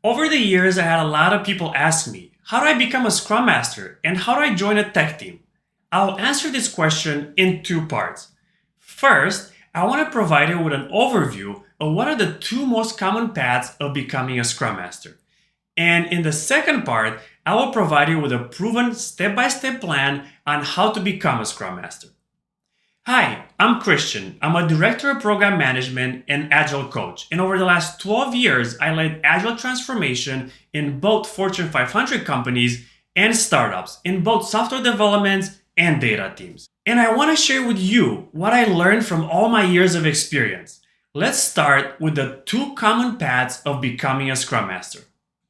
Over the years, I had a lot of people ask me, how do I become a Scrum Master and how do I join a tech team? I'll answer this question in two parts. First, I want to provide you with an overview of what are the two most common paths of becoming a Scrum Master. And in the second part, I will provide you with a proven step-by-step plan on how to become a Scrum Master. Hi, I'm Christian. I'm a director of program management and agile coach. And over the last 12 years, I led agile transformation in both Fortune 500 companies and startups, in both software development and data teams. And I want to share with you what I learned from all my years of experience. Let's start with the two common paths of becoming a Scrum Master.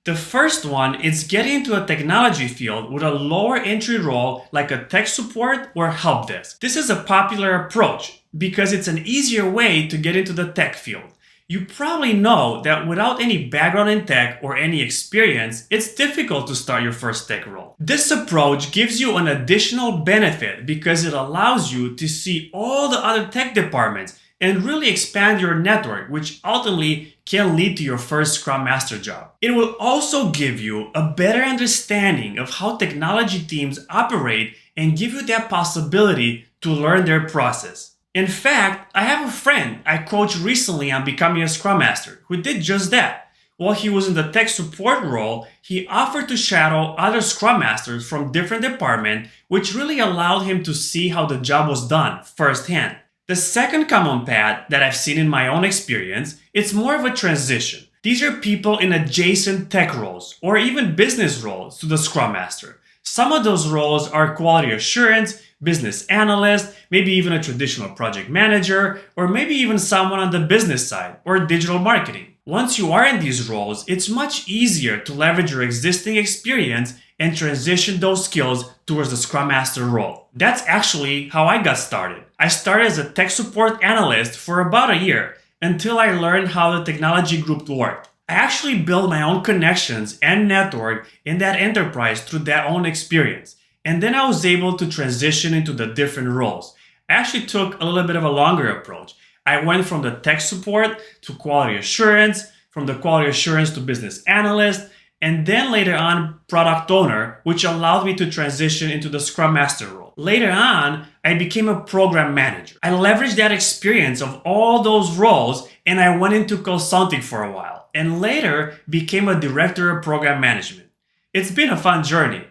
The first one is getting into a technology field with a lower entry role like a tech support or help desk. This is a popular approach because it's an easier way to get into the tech field. You probably know that without any background in tech or any experience, it's difficult to start your first tech role. This approach gives you an additional benefit because it allows you to see all the other tech departments and really expand your network, which ultimately can lead to your first Scrum Master job. It will also give you a better understanding of how technology teams operate and give you that possibility to learn their process. In fact, I have a friend I coached recently on becoming a Scrum Master who did just that. While he was in the tech support role, he offered to shadow other Scrum Masters from different departments, which really allowed him to see how the job was done firsthand. The second common path that I've seen in my own experience, it's more of a transition. These are people in adjacent tech roles or even business roles to the Scrum Master. Some of those roles are quality assurance, business analyst, maybe even a traditional project manager, or maybe even someone on the business side or digital marketing. Once you are in these roles, it's much easier to leverage your existing experience and transition those skills towards the Scrum Master role. That's actually how I got started. I started as a tech support analyst for about a year until I learned how the technology group worked. I actually built my own connections and network in that enterprise through that own experience. And then I was able to transition into the different roles. I actually took a little bit of a longer approach. I went from the tech support to quality assurance, from the quality assurance to business analyst, and then later on product owner, which allowed me to transition into the Scrum Master role. Later on, I became a program manager. I leveraged that experience of all those roles and I went into consulting for a while and later became a director of program management. It's been a fun journey.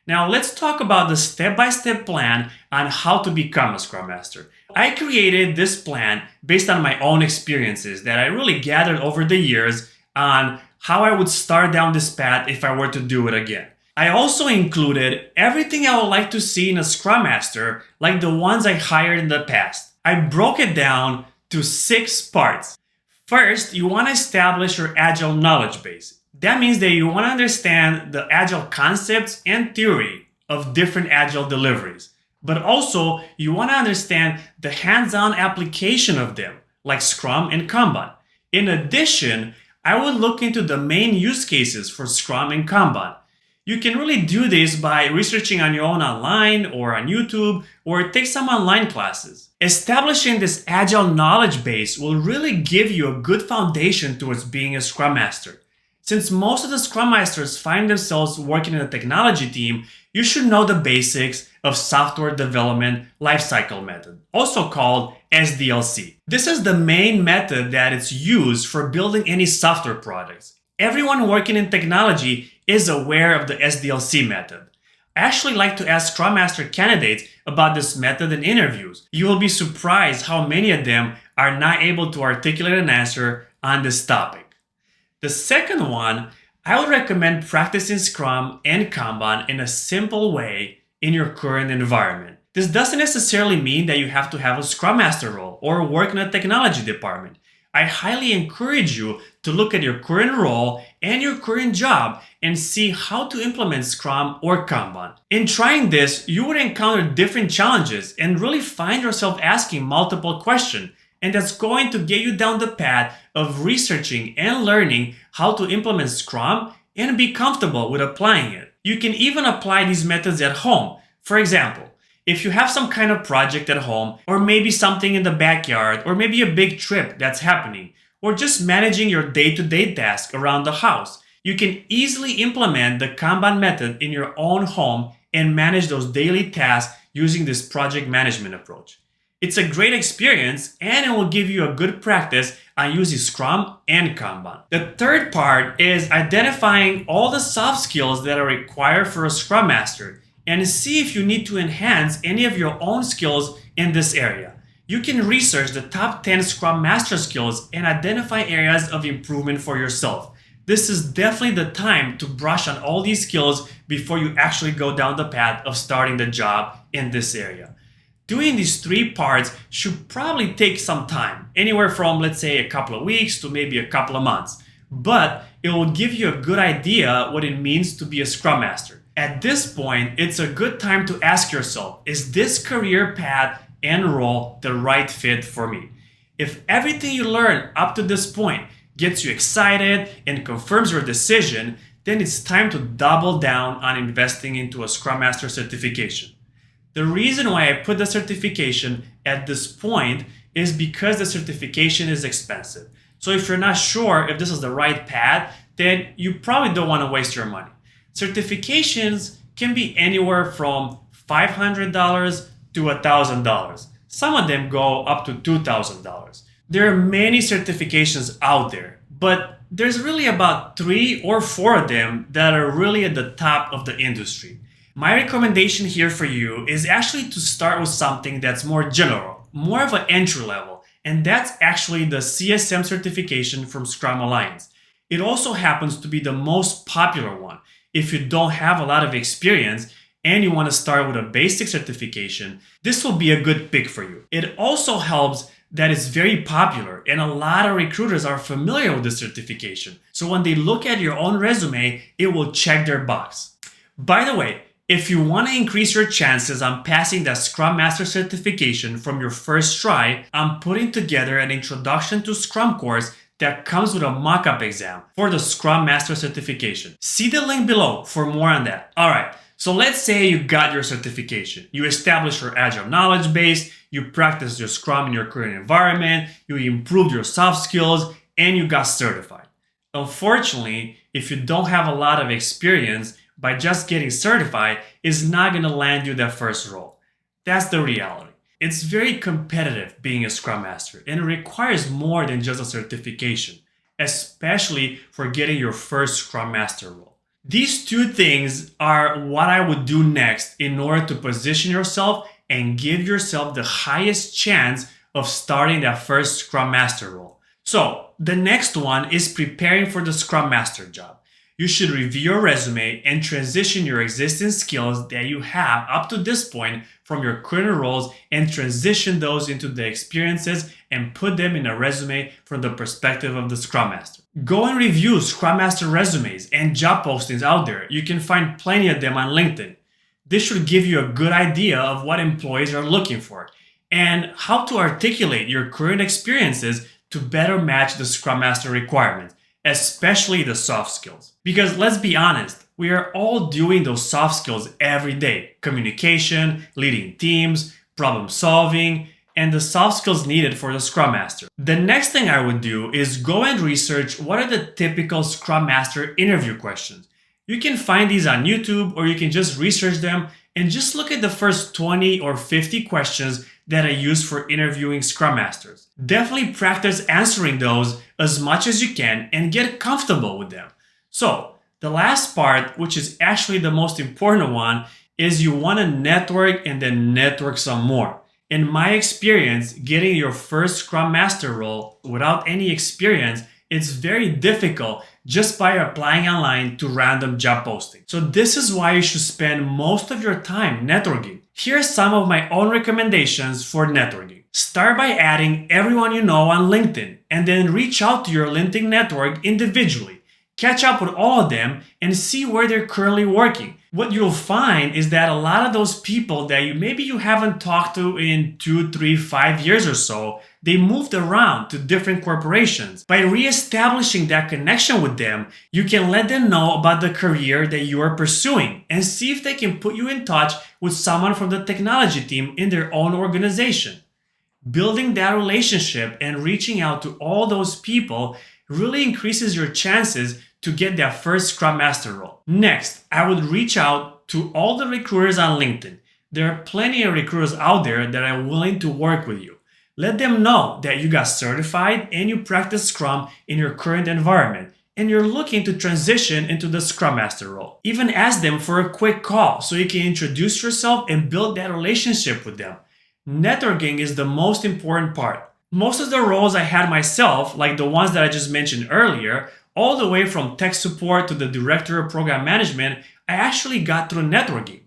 Now let's talk about the step-by-step plan on how to become a Scrum Master. I created this plan based on my own experiences that I really gathered over the years on how I would start down this path if I were to do it again. I also included everything I would like to see in a Scrum Master, like the ones I hired in the past. I broke it down to 6 parts. First, you want to establish your Agile knowledge base. That means that you want to understand the Agile concepts and theory of different Agile deliveries. But also, you want to understand the hands-on application of them, like Scrum and Kanban. In addition, I would look into the main use cases for Scrum and Kanban. You can really do this by researching on your own online or on YouTube or take some online classes. Establishing this Agile knowledge base will really give you a good foundation towards being a Scrum Master. Since most of the Scrum Masters find themselves working in a technology team, you should know the basics of Software Development Lifecycle Method, also called SDLC. This is the main method that is used for building any software products. Everyone working in technology is aware of the SDLC method. I actually like to ask Scrum Master candidates about this method in interviews. You will be surprised how many of them are not able to articulate an answer on this topic. The second one, I would recommend practicing Scrum and Kanban in a simple way in your current environment. This doesn't necessarily mean that you have to have a Scrum Master role or work in a technology department. I highly encourage you to look at your current role and your current job and see how to implement Scrum or Kanban. In trying this, you would encounter different challenges and really find yourself asking multiple questions. And that's going to get you down the path of researching and learning how to implement Scrum and be comfortable with applying it. You can even apply these methods at home. For example, if you have some kind of project at home, or maybe something in the backyard, or maybe a big trip that's happening, or just managing your day-to-day task around the house, You can easily implement the Kanban method in your own home and manage those daily tasks using this project management approach. It's a great experience and it will give you a good practice on using Scrum and Kanban. The third part is identifying all the soft skills that are required for a Scrum Master and see if you need to enhance any of your own skills in this area. You can research the top 10 Scrum Master skills and identify areas of improvement for yourself. This is definitely the time to brush on all these skills before you actually go down the path of starting the job in this area. Doing these three parts should probably take some time, anywhere from, let's say, a couple of weeks to maybe a couple of months. But it will give you a good idea what it means to be a Scrum Master. At this point, it's a good time to ask yourself, is this career path and role the right fit for me? If everything you learn up to this point gets you excited and confirms your decision, then it's time to double down on investing into a Scrum Master certification. The reason why I put the certification at this point is because the certification is expensive. So if you're not sure if this is the right path, then you probably don't want to waste your money. Certifications can be anywhere from $500 to $1,000. Some of them go up to $2,000. There are many certifications out there, but there's really about 3 or 4 of them that are really at the top of the industry. My recommendation here for you is actually to start with something that's more general, more of an entry level, and that's actually the CSM certification from Scrum Alliance. It also happens to be the most popular one. If you don't have a lot of experience and you want to start with a basic certification, this will be a good pick for you. It also helps that it's very popular and a lot of recruiters are familiar with this certification. So when they look at your own resume, it will check their box. By the way, if you want to increase your chances on passing that Scrum Master certification from your first try, I'm putting together an Introduction to Scrum course that comes with a mock-up exam for the Scrum Master certification. See the link below for more on that. Alright, so let's say you got your certification. You established your Agile knowledge base, you practiced your Scrum in your current environment, you improved your soft skills, and you got certified. Unfortunately, if you don't have a lot of experience, by just getting certified is not going to land you that first role. That's the reality. It's very competitive being a Scrum Master and it requires more than just a certification, especially for getting your first Scrum Master role. These two things are what I would do next in order to position yourself and give yourself the highest chance of starting that first Scrum Master role. So the next one is preparing for the Scrum Master job. You should review your resume and transition your existing skills that you have up to this point from your current roles and transition those into the experiences and put them in a resume from the perspective of the Scrum Master. Go and review Scrum Master resumes and job postings out there. You can find plenty of them on LinkedIn. This should give you a good idea of what employees are looking for and how to articulate your current experiences to better match the Scrum Master requirements, especially the soft skills. Because let's be honest, we are all doing those soft skills every day. Communication, leading teams, problem solving, and the soft skills needed for the Scrum Master. The next thing I would do is go and research what are the typical Scrum Master interview questions. You can find these on YouTube or you can just research them and just look at the first 20 or 50 questions that I use for interviewing Scrum Masters. Definitely practice answering those as much as you can and get comfortable with them. So, the last part, which is actually the most important one, is you want to network and then network some more. In my experience, getting your first Scrum Master role without any experience, it's very difficult just by applying online to random job postings. So this is why you should spend most of your time networking. Here are some of my own recommendations for networking. Start by adding everyone you know on LinkedIn and then reach out to your LinkedIn network individually. Catch up with all of them and see where they're currently working. What you'll find is that a lot of those people that maybe you haven't talked to in 2, 3, 5 years or so, they moved around to different corporations. By reestablishing that connection with them, you can let them know about the career that you are pursuing and see if they can put you in touch with someone from the technology team in their own organization. Building that relationship and reaching out to all those people really increases your chances to get their first Scrum Master role. Next, I would reach out to all the recruiters on LinkedIn. There are plenty of recruiters out there that are willing to work with you. Let them know that you got certified and you practice Scrum in your current environment, and you're looking to transition into the Scrum Master role. Even ask them for a quick call so you can introduce yourself and build that relationship with them. Networking is the most important part. Most of the roles I had myself, like the ones that I just mentioned earlier, all the way from tech support to the director of program management, I actually got through networking,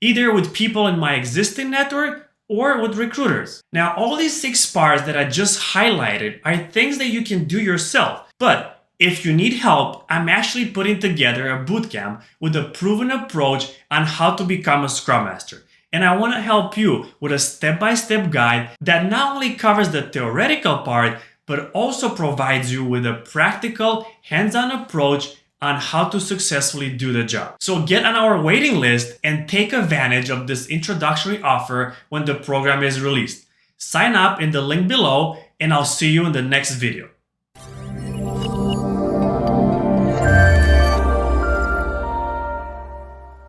either with people in my existing network or with recruiters. Now, all these 6 parts that I just highlighted are things that you can do yourself. But if you need help, I'm actually putting together a bootcamp with a proven approach on how to become a Scrum Master. And I want to help you with a step-by-step guide that not only covers the theoretical part, but also provides you with a practical, hands-on approach on how to successfully do the job. So get on our waiting list and take advantage of this introductory offer when the program is released. Sign up in the link below, and I'll see you in the next video.